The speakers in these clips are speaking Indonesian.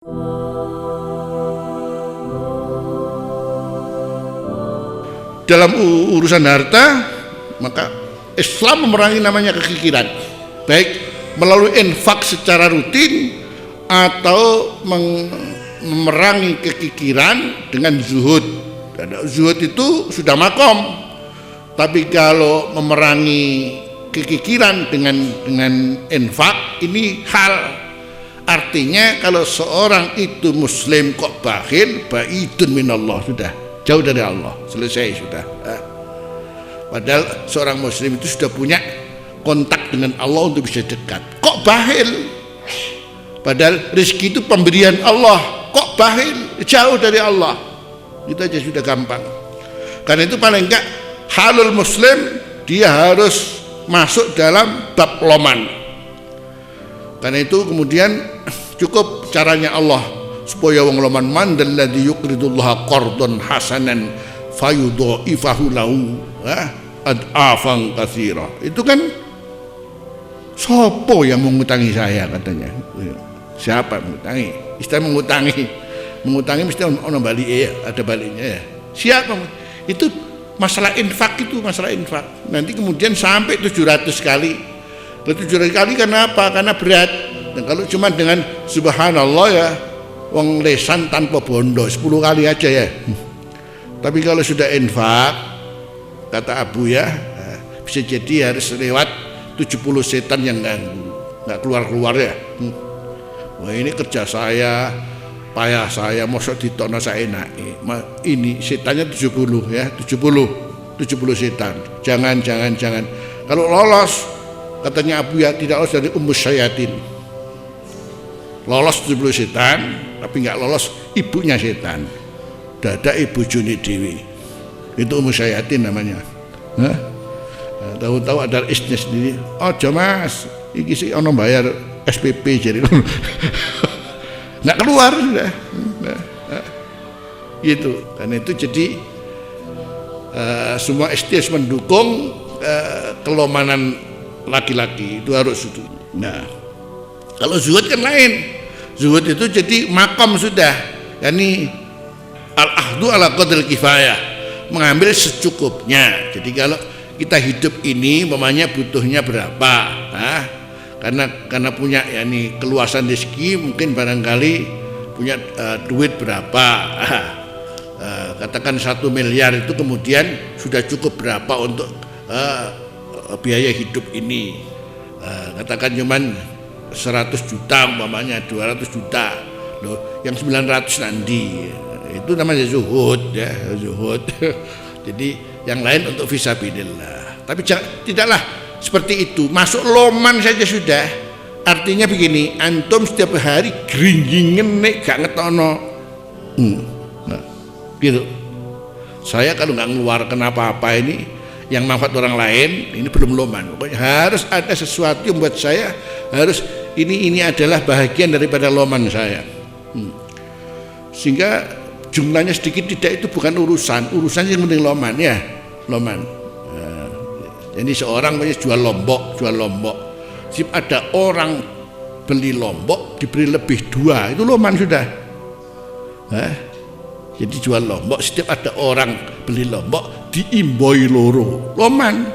Dalam urusan harta, maka Islam memerangi namanya kekikiran, baik melalui infak secara rutin atau memerangi kekikiran dengan zuhud. Zuhud itu sudah makom, tapi kalau memerangi kekikiran dengan infak ini hal. Artinya kalau seorang itu muslim kok bakhil, ba'idun minallah, sudah jauh dari Allah, selesai sudah. Padahal seorang muslim itu sudah punya kontak dengan Allah untuk bisa dekat. Kok bakhil? Padahal rezeki itu pemberian Allah. Kok bakhil? Jauh dari Allah. Itu aja sudah gampang. Karena itu paling enggak halul muslim dia harus masuk dalam bab loman. Karena itu kemudian cukup caranya Allah supaya wong loman mandalladzi yuqridullaha qardan hasanan fayudha'ifahu lahu ad'afan katsira. Itu kan sopo yang mengutangi saya katanya. Siapa mengutangi? Istilah mengutangi mesti ono balik ada baliknya ya. Siapa? Itu masalah infak, itu masalah infak. Nanti kemudian sampai 700 kali. 700 kali karena apa? Karena berat. Dan kalau cuma dengan subhanallah ya, wong lesan tanpa bondo 10 kali aja ya. Tapi kalau sudah infak, kata Abu ya, bisa jadi harus lewat 70 setan yang nggak keluar ya. Wah ini kerja saya, payah saya, mosok ditokno saya enak. Ini setannya 70 ya, 70 setan. Jangan. Kalau lolos, katanya Abu ya, tidak lolos dari ummus syayatin. Lolos 70 setan, tapi nggak lolos ibunya setan. Dada ibu Juni Dewi. Itu ummus syayatin namanya. Tahu-tahu ada isnya sendiri. Oh Mas, iki sih ono bayar SPP jadi nggak keluar sudah. Gitu. Karena itu jadi semua STS mendukung kelomanan laki-laki itu harus itu. Nah, kalau zuhud kan lain. Zuhud itu jadi makom sudah. Yani al-ahdu ala qadril kifayah, mengambil secukupnya. Jadi kalau kita hidup ini umpamanya butuhnya berapa, karena punya yani keluasan rezeki, mungkin barangkali punya duit berapa, katakan 1 miliar itu kemudian sudah cukup berapa untuk biaya hidup ini, katakan cuman 100 juta umpamanya, 200 juta loh, yang 900 nanti, itu namanya zuhud ya, zuhud. Jadi yang lain untuk fisabilillah. Tapi tidaklah seperti itu, masuk loman saja sudah. Artinya begini, antum setiap hari geringgingen nek gak ngetono. Nah, gitu. Saya kalau nggak ngeluarkan apa-apa ini yang manfaat orang lain, ini belum loman. Pokoknya harus ada sesuatu yang buat saya harus ini adalah bahagian daripada loman saya. Sehingga jumlahnya sedikit tidak itu bukan urusan yang penting loman ya, loman. Jadi seorang punya jual lombok. Sip ada orang beli lombok diberi lebih 2, itu loman sudah. Jadi jual lombok, setiap ada orang beli lombok diimboi loro, loman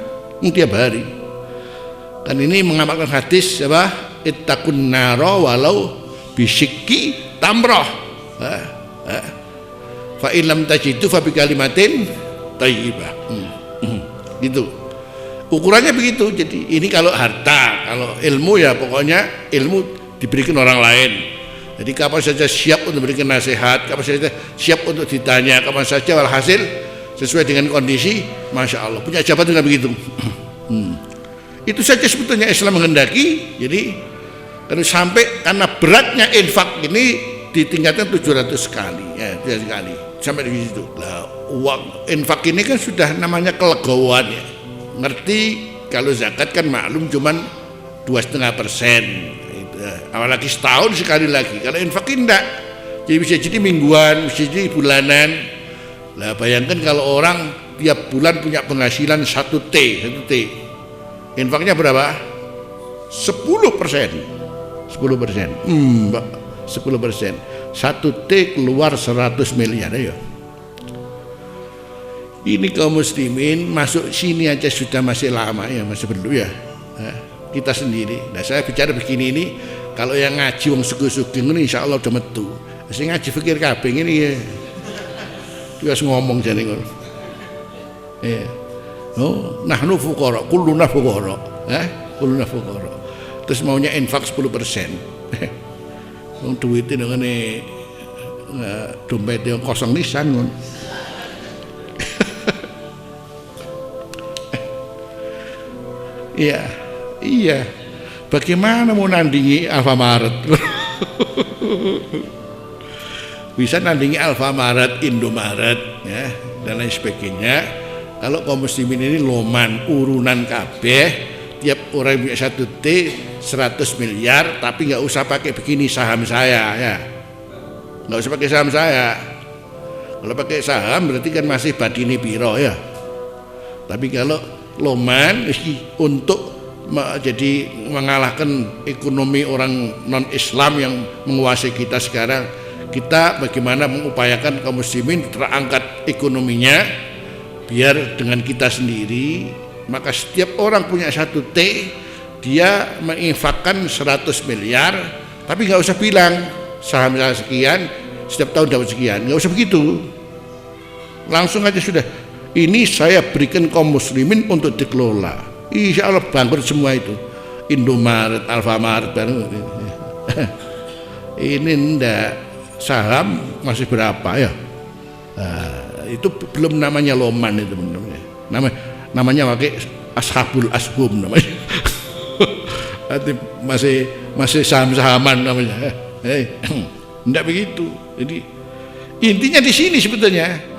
tiap hari. Kan ini mengamalkan hadis apa? Ittaqun nara walau bisyikki tamrah. Fa illam tajidu fa bi kalimatin thayyibah. Gitu. Ukurannya begitu. Jadi ini kalau harta, kalau ilmu ya pokoknya ilmu diberikan orang lain. Jadi kapan saja siap untuk memberikan nasihat, kapan saja siap untuk ditanya, kapan saja walhasil sesuai dengan kondisi, masya Allah punya jabatan dengan begitu. Itu saja sebetulnya Islam menghendaki. Jadi kalau sampai karena beratnya infak ini ditingkatkan 700 kali ya, 700 kali sampai di situ. Lah uang infak ini kan sudah namanya kelegowoan ya. Ngerti kalau zakat kan maklum cuman 2,5%. Apalagi setahun sekali lagi. Kalau infak enggak, jadi bisa jadi mingguan, bisa jadi bulanan. Lah bayangkan kalau orang tiap bulan punya penghasilan 1T, infaknya berapa? 10%. 10%. 10%. 1 T keluar 100 miliar ya. Ini kaum muslimin masuk sini aja sudah masih lama ya, masih perlu ya. Kita sendiri. Nah saya bicara begini ini, kalau yang ngaji wong suku-suku ini insya Allah udah metu. Saya ngaji fikir kabeh ini ya. Dia ngomong jadi ngono. Oh, nahnu fuqara, kulluna fuqara. Kulluna fuqara. Terus maunya infak 10%. Wong duwite ngene dompet yang kosong nisan ngono. Iya. Bagaimana mau nandingi Alfamaret? Bisa nandingi Alfamaret, Indomaret, ya, dan lain sebagainya. Kalau kaum muslimin ini loman urunan kabeh, tiap orang punya 1 T 100 miliar, tapi nggak usah pakai begini saham saya, ya. Nggak usah pakai saham saya. Kalau pakai saham berarti kan masih badini biro ya. Tapi kalau loman untuk jadi mengalahkan ekonomi orang non Islam yang menguasai kita sekarang, kita bagaimana mengupayakan kaum muslimin terangkat ekonominya biar dengan kita sendiri. Maka setiap orang punya 1 T, dia menginfakkan 100 miliar, tapi nggak usah bilang saham saya sekian, setiap tahun dapat sekian, nggak usah begitu, langsung aja sudah. Ini saya berikan kaum muslimin untuk dikelola. Insya Allah bangkrut semua itu. Indomaret, Alfamaret baru. Ini ndak saham masih berapa ya? Itu belum namanya loman itu namanya pakai ashabul ashum namanya. masih saham-sahaman namanya. Ndak begitu. Jadi intinya di sini sebetulnya.